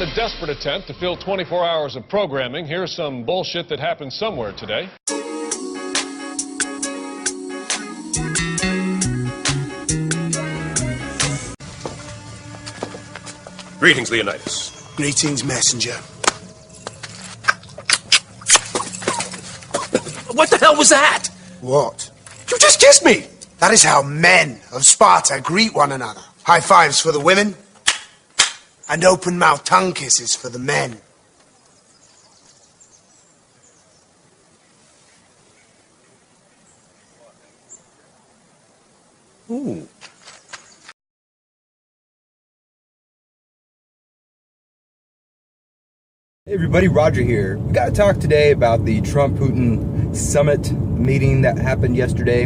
In a desperate attempt to fill 24 hours of programming, here's some bullshit that happened somewhere today. Greetings, Leonidas. Greetings, messenger. What the hell was that? What? You just kissed me! That is how men of Sparta greet one another. High fives for the women, and open-mouthed tongue kisses for the men. Ooh. Hey everybody, Roger here. We got to talk today about the Trump-Putin summit meeting that happened yesterday,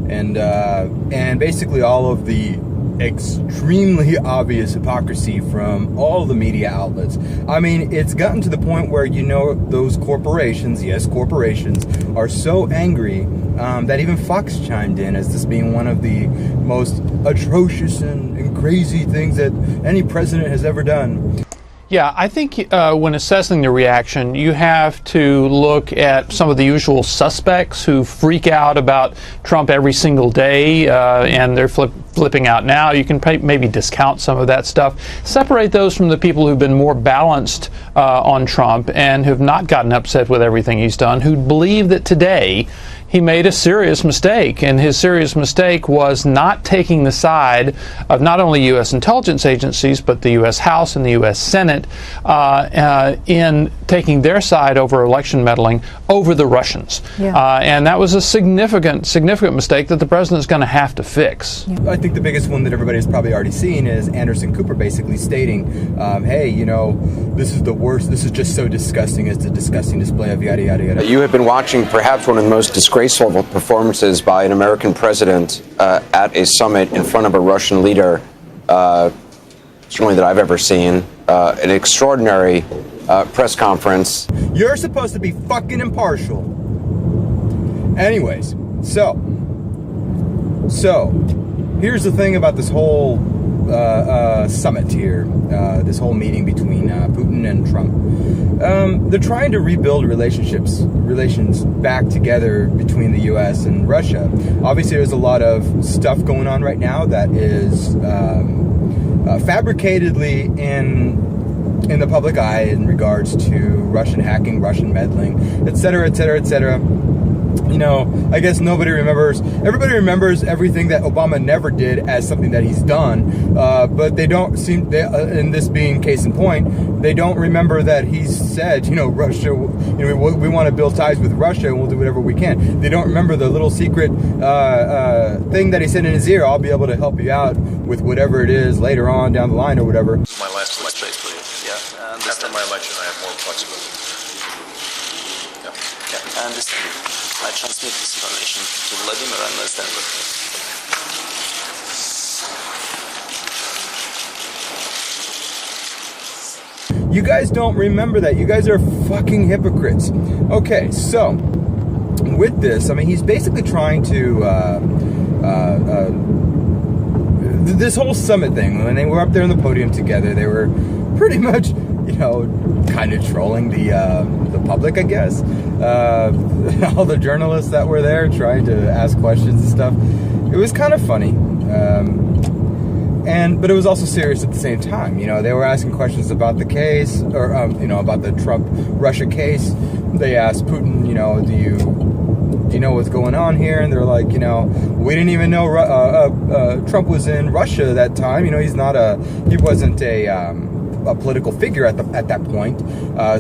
and basically all of the extremely obvious hypocrisy from all the media outlets. I mean, it's gotten to the point where, you know, those corporations, yes, corporations, are so angry that even Fox chimed in as this being one of the most atrocious and crazy things that any president has ever done. Yeah, I think when assessing the reaction, you have to look at some of the usual suspects who freak out about Trump every single day, and they're flipping out now. You can maybe discount some of that stuff. Separate those from the people who've been more balanced on Trump and who've not gotten upset with everything he's done, who believe that today he made a serious mistake, and his serious mistake was not taking the side of not only U.S. intelligence agencies, but the U.S. House and the U.S. Senate in taking their side over election meddling over the Russians. Yeah. And that was a significant mistake that the president's going to have to fix. Yeah. I think the biggest one that everybody's probably already seen is Anderson Cooper basically stating, hey, you know, this is the worst, this is just so disgusting, it's a disgusting display of yada, yada, yada. You have been watching perhaps one of the most disgraceful performances by an American president at a summit in front of a Russian leader, certainly that I've ever seen. An extraordinary press conference. You're supposed to be fucking impartial. Anyways, so here's the thing about this whole summit here, this whole meeting between Putin and Trump. They're trying to rebuild relations back together between the U.S. and Russia. Obviously, there's a lot of stuff going on right now that is fabricatedly in the public eye in regards to Russian hacking, Russian meddling, etc., etc., etc. You know, I guess everybody remembers everything that Obama never did as something that he's done, but they don't seem, in this being case in point, they don't remember that he said, you know, Russia, you know, we want to build ties with Russia and we'll do whatever we can. They don't remember the little secret thing that he said in his ear, I'll be able to help you out with whatever it is later on down the line or whatever. My last election, yeah. After my election, I have more flexibility. Yeah, I understand. I transmit this information to Vladimir and stand with him. You guys don't remember that. You guys are fucking hypocrites. Okay, so with this, I mean, he's basically trying to this whole summit thing. When they were up there on the podium together, they were pretty much, you know, kind of trolling the public, I guess. All the journalists that were there trying to ask questions and stuff. It was kind of funny. But it was also serious at the same time. You know, they were asking questions about the case, or you know, about the Trump-Russia case. They asked Putin, you know, do you know what's going on here? And they're like, you know, we didn't even know Trump was in Russia that time. You know, he wasn't a political figure at that point,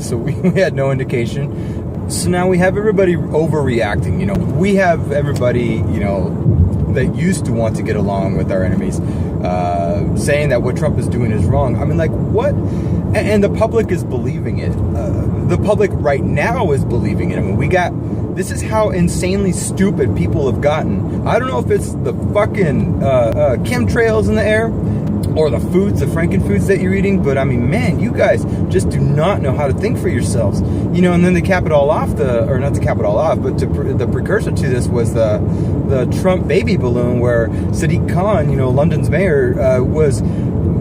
so we had no indication. So now we have everybody overreacting. You know, we have everybody, you know, that used to want to get along with our enemies, saying that what Trump is doing is wrong. I mean, like, what? And the public is believing it. The public right now is believing it. I mean, this is how insanely stupid people have gotten. I don't know if it's the fucking chemtrails in the air, or the foods, the frankenfoods that you're eating, but I mean, man, you guys just do not know how to think for yourselves. You know, and then to cap it all off, not to cap it all off, but the precursor to this was the Trump baby balloon, where Sadiq Khan, you know, London's mayor, was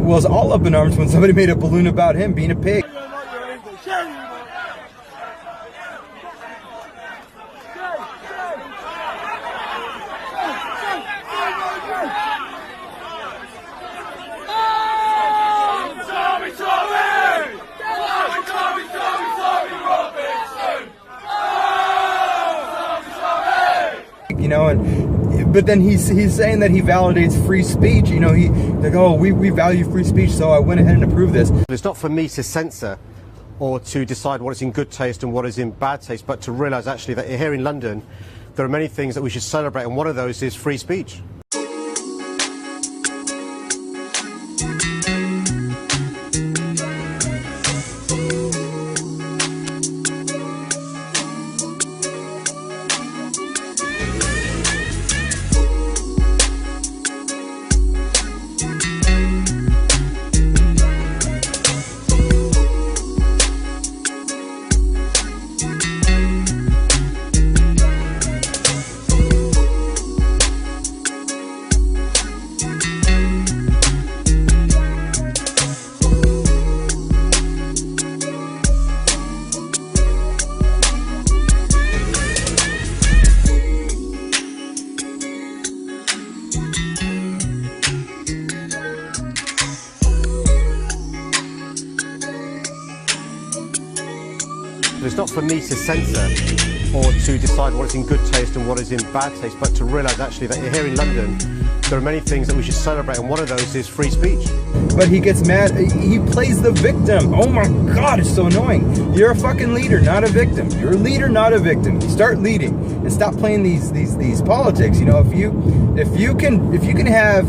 was all up in arms when somebody made a balloon about him being a pig. You know, but then he's saying that he validates free speech. You know, they go, oh, we value free speech, so I went ahead and approved this. It's not for me to censor or to decide what is in good taste and what is in bad taste, but to realise actually that here in London there are many things that we should celebrate, and one of those is free speech. It's not for me to censor or to decide what is in good taste and what is in bad taste, but to realise actually that here in London there are many things that we should celebrate, and one of those is free speech. But he gets mad. He plays the victim. Oh my God, it's so annoying. You're a fucking leader, not a victim. You're a leader, not a victim. Start leading and stop playing these politics. You know, if you can have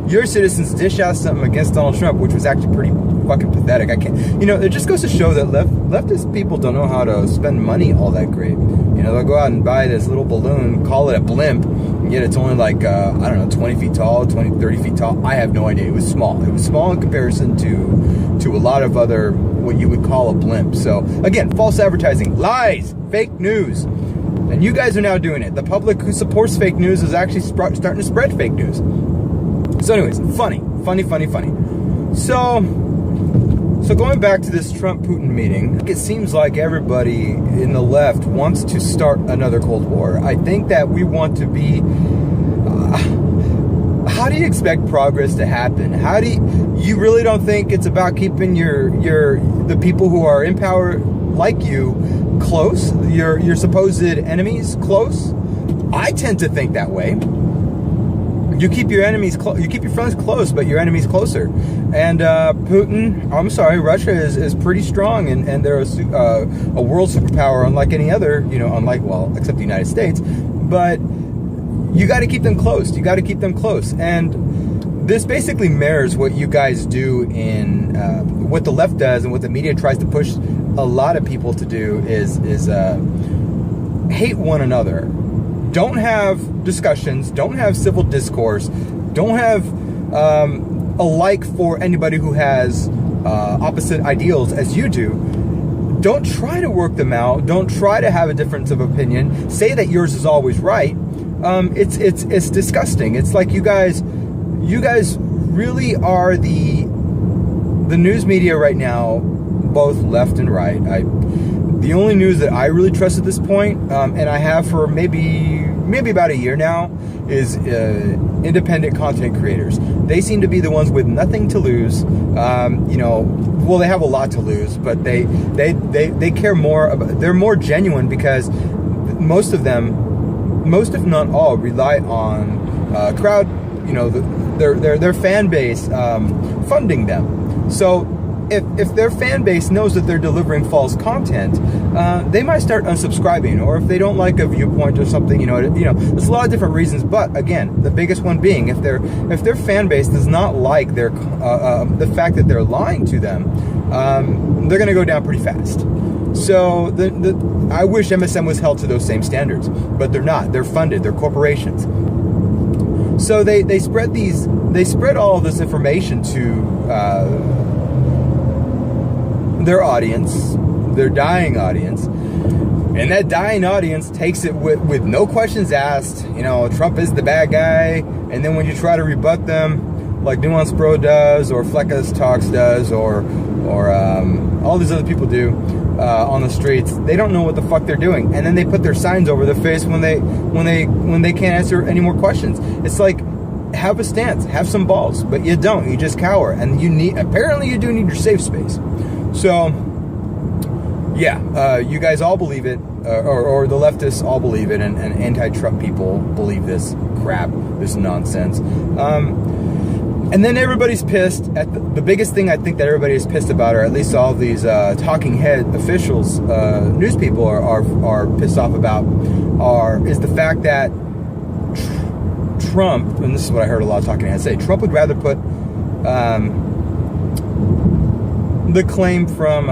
your citizens dish out something against Donald Trump, which was actually pretty fucking pathetic. I can't, you know, it just goes to show that leftist people don't know how to spend money all that great. You know, they'll go out and buy this little balloon, call it a blimp, and yet it's only like, I don't know, 20 feet tall, 20, 30 feet tall. I have no idea. It was small. It was small in comparison to a lot of other, what you would call a blimp. So, again, false advertising, lies, fake news. And you guys are now doing it. The public who supports fake news is actually starting to spread fake news. So anyways, funny. So going back to this Trump-Putin meeting, it seems like everybody in the left wants to start another Cold War. I think that we want to be... how do you expect progress to happen? How do you really don't think it's about keeping the people who are in power like you close, your supposed enemies close? I tend to think that way. You keep your enemies you keep your friends close, but your enemies closer. And Putin, I'm sorry, Russia is pretty strong, and they're a world superpower unlike any other, you know, except the United States. But you got to keep them close. You got to keep them close. And this basically mirrors what you guys do in what the left does, and what the media tries to push a lot of people to do is hate one another. Don't have discussions, don't have civil discourse, don't have a like for anybody who has opposite ideals as you do. Don't try to work them out. Don't try to have a difference of opinion. Say that yours is always right. It's disgusting. It's like you guys really are the news media right now, both left and right. The only news that I really trust at this point, and I have for maybe about a year now, is independent content creators. They seem to be the ones with nothing to lose. You know, well, they have a lot to lose, but they care more. They're more genuine because most of them, most if not all, rely on crowd. You know, their fan base funding them. So if their fan base knows that they're delivering false content, they might start unsubscribing, or if they don't like a viewpoint or something, you know, there's a lot of different reasons. But again, the biggest one being if their fan base does not like their the fact that they're lying to them, they're going to go down pretty fast. So I wish MSM was held to those same standards, but they're not. They're funded. They're corporations. So they spread all of this information to their audience, their dying audience, and that dying audience takes it with no questions asked. You know, Trump is the bad guy, and then when you try to rebut them, like Nuance Bro does, or Fleckas Talks does, or all these other people do on the streets. They don't know what the fuck they're doing, and then they put their signs over their face when they can't answer any more questions. It's like, have a stance, have some balls, but you don't. You just cower, and apparently you do need your safe space. So, yeah, you guys all believe it, or the leftists all believe it, and anti-Trump people believe this crap, this nonsense. And then everybody's pissed at the biggest thing I think that everybody is pissed about, or at least all of these talking head officials, news people are pissed off about, is the fact that Trump, and this is what I heard a lot of talking heads say, Trump would rather put the claim from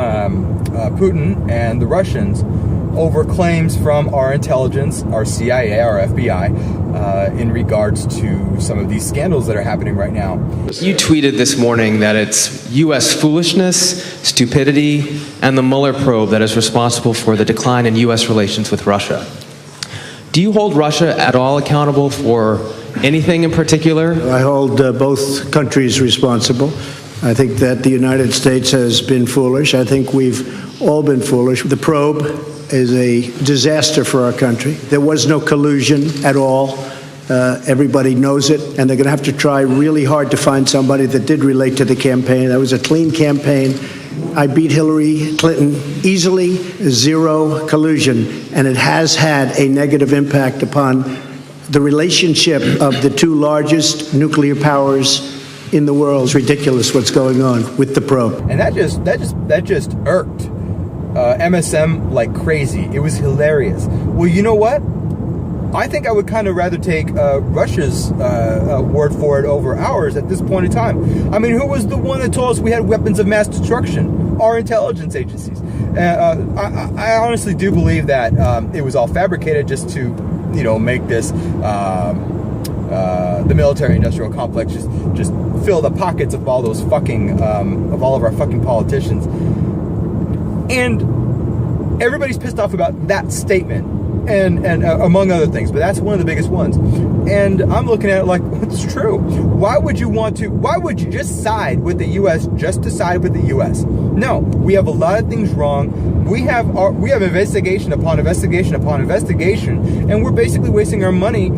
Putin and the Russians over claims from our intelligence, our CIA, our FBI, in regards to some of these scandals that are happening right now. You tweeted this morning that it's U.S. foolishness, stupidity, and the Mueller probe that is responsible for the decline in U.S. relations with Russia. Do you hold Russia at all accountable for anything in particular? I hold both countries responsible. I think that the United States has been foolish. I think we've all been foolish. The probe is a disaster for our country. There was no collusion at all. Everybody knows it, and they're going to have to try really hard to find somebody that did relate to the campaign. That was a clean campaign. I beat Hillary Clinton easily, zero collusion, and it has had a negative impact upon the relationship of the two largest nuclear powers in the world. It's ridiculous what's going on with the probe. And that just irked MSM like crazy. It was hilarious. Well, you know what? I think I would kind of rather take Russia's word for it over ours at this point in time. I mean, who was the one that told us we had weapons of mass destruction? Our intelligence agencies. I honestly do believe that it was all fabricated just to, make this the military-industrial complex just fill the pockets of all those fucking of all of our fucking politicians. And everybody's pissed off about that statement. And among other things, but that's one of the biggest ones. And I'm looking at it like, it's true. Why would you just side with the U.S. just to side with the U.S.? No, we have a lot of things wrong. We have investigation upon investigation upon investigation, and we're basically wasting our money,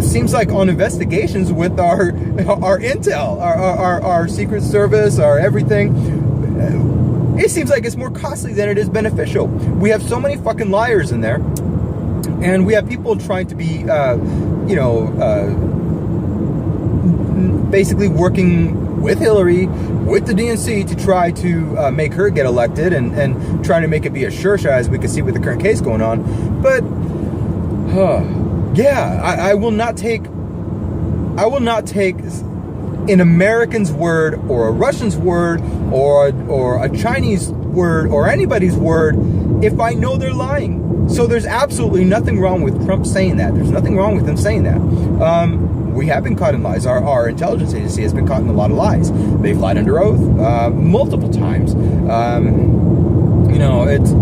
seems like, on investigations with our intel, our Secret Service, our everything. It seems like it's more costly than it is beneficial. We have so many fucking liars in there, and we have people trying to be, basically working with Hillary, with the DNC to try to make her get elected, and trying to make it be a sure shot, as we can see with the current case going on. But yeah, I will not take an American's word, or a Russian's word, or a Chinese word, or anybody's word if I know they're lying. So there's absolutely nothing wrong with Trump saying that. There's nothing wrong with him saying that. We have been caught in lies. Our intelligence agency has been caught in a lot of lies. They've lied under oath multiple times. It's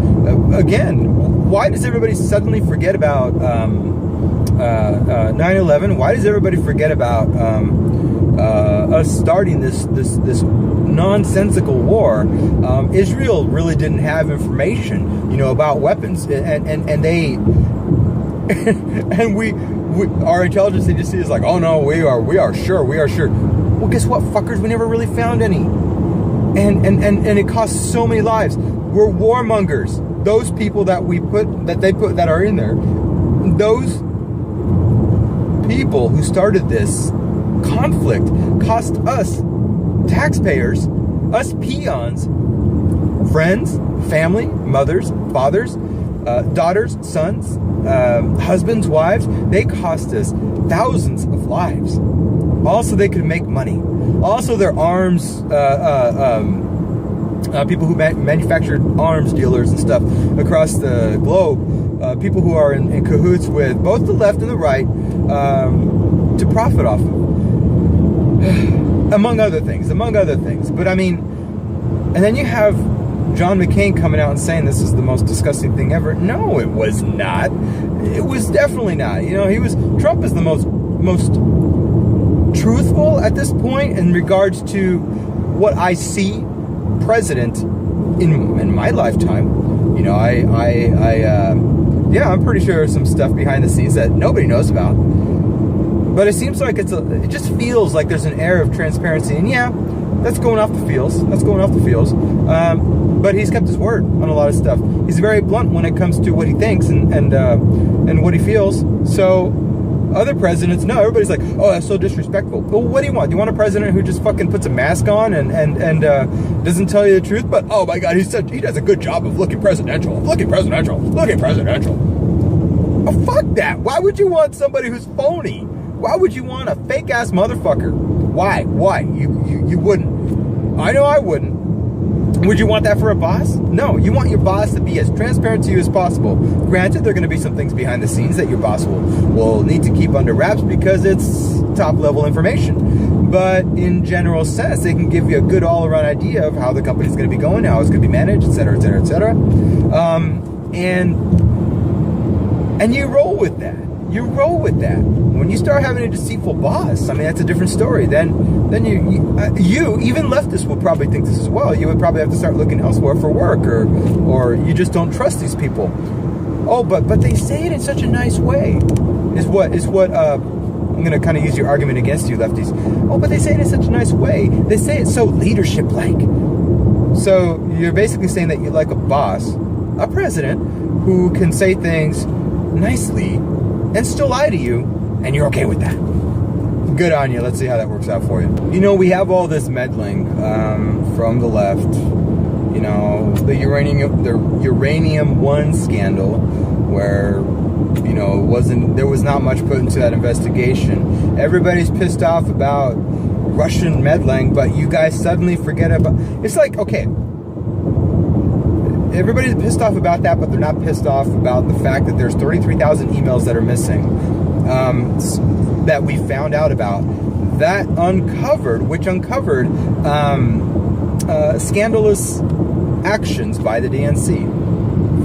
again, why does everybody suddenly forget about 9/11? Why does everybody forget about us starting this nonsensical war? Israel really didn't have information, about weapons, and they and we our intelligence agency is like, oh no, we are sure. Well, guess what, fuckers? We never really found any, and it costs so many lives. We're warmongers. Those people that that are in there, those people who started this conflict cost us taxpayers, us peons, friends, family, mothers, fathers, daughters, sons, husbands, wives. They cost us thousands of lives. Also, they could make money. Also, their arms, people who manufactured arms dealers and stuff across the globe, people who are in cahoots with both the left and the right, to profit off of. Among other things. But I mean, and then you have John McCain coming out and saying this is the most disgusting thing ever. No, it was not. It was definitely not. Trump is the most truthful at this point in regards to what I see president in my lifetime. You know, I'm pretty sure there's some stuff behind the scenes that nobody knows about. But it seems like it just feels like there's an air of transparency. And yeah, that's going off the feels. But he's kept his word on a lot of stuff. He's very blunt when it comes to what he thinks and what he feels. So other presidents, no, everybody's like, oh, that's so disrespectful. Well, what do you want? Do you want a president who just fucking puts a mask on and doesn't tell you the truth? But oh my God, he does a good job of looking presidential. Oh, fuck that. Why would you want somebody who's phony? Why would you want a fake ass motherfucker? Why? You wouldn't. I know I wouldn't. Would you want that for a boss? No, you want your boss to be as transparent to you as possible. Granted, there are going to be some things behind the scenes that your boss will need to keep under wraps because it's top level information. But in general sense, they can give you a good all around idea of how the company's going to be going, how it's going to be managed, et cetera, et cetera, et cetera. And you roll with that. When you start having a deceitful boss, I mean, that's a different story. Then you even leftists will probably think this as well. You would probably have to start looking elsewhere for work, or you just don't trust these people. Oh, but they say it in such a nice way. Is what I'm going to kind of use your argument against you, lefties. Oh, but they say it in such a nice way. They say it so leadership-like. So you're basically saying that you like a boss, a president, who can say things nicely and still lie to you, and you're okay with that. Good on you. Let's see how that works out for you. You know, we have all this meddling from the left. You know, the uranium one scandal, where there was not much put into that investigation. Everybody's pissed off about Russian meddling, but you guys suddenly forget about. It's like, okay, everybody's pissed off about that, but they're not pissed off about the fact that there's 33,000 emails that are missing that we found out about that uncovered scandalous actions by the DNC.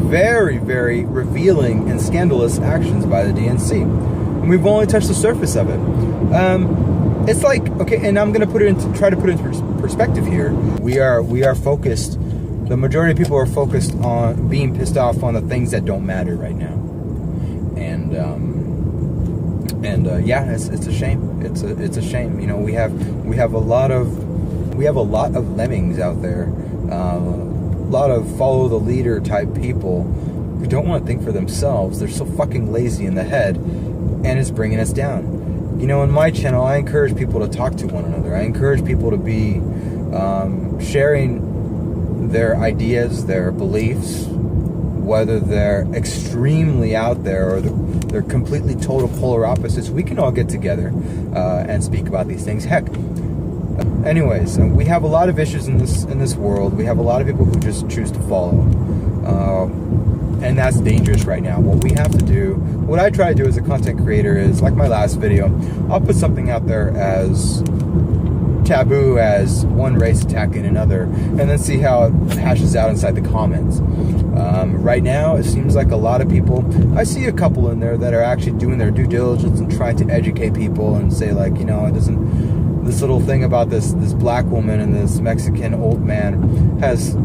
Very, very revealing and scandalous actions by the DNC. And we've only touched the surface of it. It's like, okay, and I'm going to try to put it into perspective here. We are focused. The majority of people are focused on being pissed off on the things that don't matter right now, and yeah, it's a shame. It's a shame. You know, we have a lot of lemmings out there, a lot of follow the leader type people who don't want to think for themselves. They're so fucking lazy in the head, and it's bringing us down. You know, in my channel, I encourage people to talk to one another. I encourage people to be sharing their ideas, their beliefs, whether they're extremely out there or they're completely total polar opposites. We can all get together and speak about these things. Heck, anyways, we have a lot of issues in this world. We have a lot of people who just choose to follow, and that's dangerous right now. What we have to do, what I try to do as a content creator is, like my last video, I'll put something out there as taboo as one race attacking another, and then see how it hashes out inside the comments. Right now, it seems like a lot of people, I see a couple in there that are actually doing their due diligence and trying to educate people and say, like, you know, this little thing about this black woman and this Mexican old man has,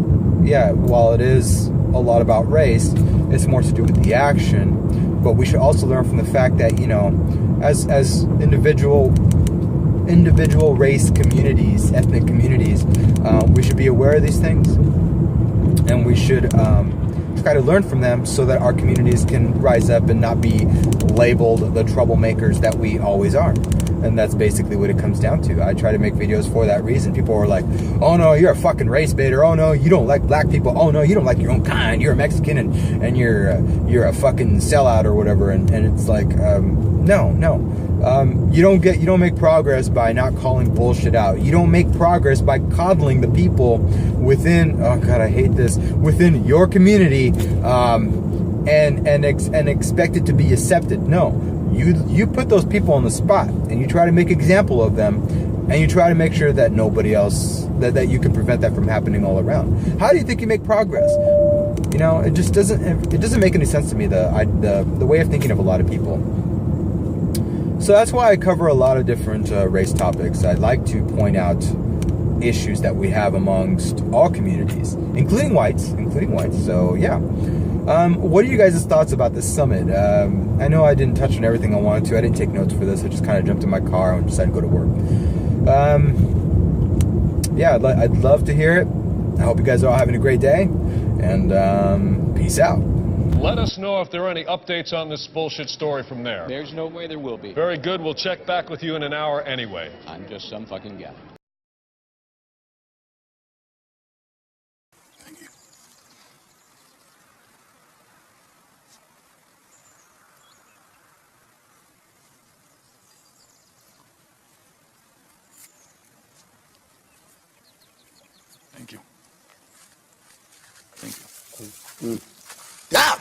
yeah, while it is a lot about race, it's more to do with the action. But we should also learn from the fact that, you know, as individual race communities, ethnic communities, we should be aware of these things, and we should try to learn from them so that our communities can rise up and not be labeled the troublemakers that we always are. And that's basically what it comes down to. I try to make videos for that reason. People are like, oh no, you're a fucking race baiter. Oh no, you don't like black people. Oh no, you don't like your own kind. You're a Mexican and you're a fucking sellout or whatever. And it's like, no. You don't make progress by not calling bullshit out. You don't make progress by coddling the people within, oh God, I hate this, within your community, and expect it to be accepted. No, you put those people on the spot and you try to make example of them, and you try to make sure that nobody else, that you can prevent that from happening all around. How do you think you make progress? You know, it doesn't make any sense to me, the way of thinking of a lot of people. So that's why I cover a lot of different race topics. I'd like to point out issues that we have amongst all communities, including whites. So yeah. What are you guys' thoughts about this summit? I know I didn't touch on everything I wanted to. I didn't take notes for this. I just kind of jumped in my car and decided to go to work. Yeah, I'd love to hear it. I hope you guys are all having a great day, and peace out. Let us know if there are any updates on this bullshit story from there. There's no way there will be. Very good. We'll check back with you in an hour anyway. I'm just some fucking guy. Thank you. Thank you. Thank you. Damn!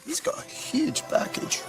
He's got a huge package.